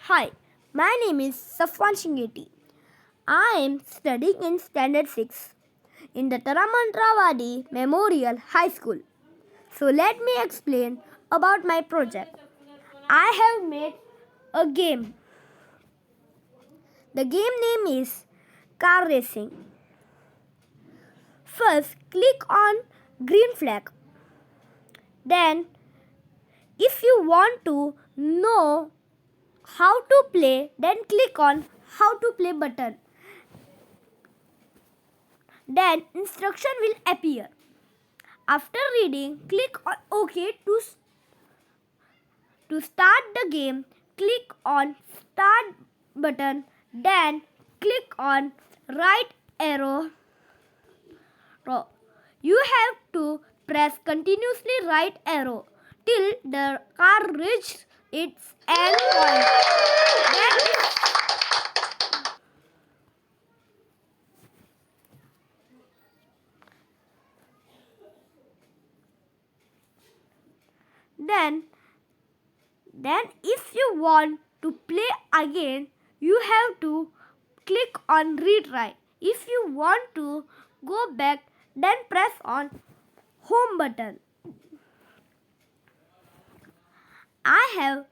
Hi, my name is Safwan Shingati. I am studying in Standard 6 in the Taramantravadi Memorial High School. So let me explain about my project. I have made a game. The game name is car racing. First, click on green flag. Then, if you want to know how to play, then click on how to play button. Then instruction will appear. After reading, click on OK to start the game. Click on start button. Then click on right arrow. You have to press continuously right arrow till the car reaches its end point. Then if you want to play again, you have to click on retry. If you want to go back, then press on home button. I have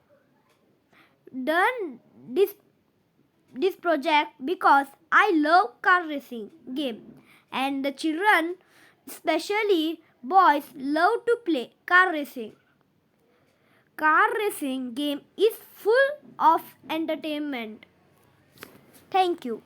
done this project because I love car racing game, and the children, especially boys, love to play car racing. Car racing game is full of entertainment. Thank you.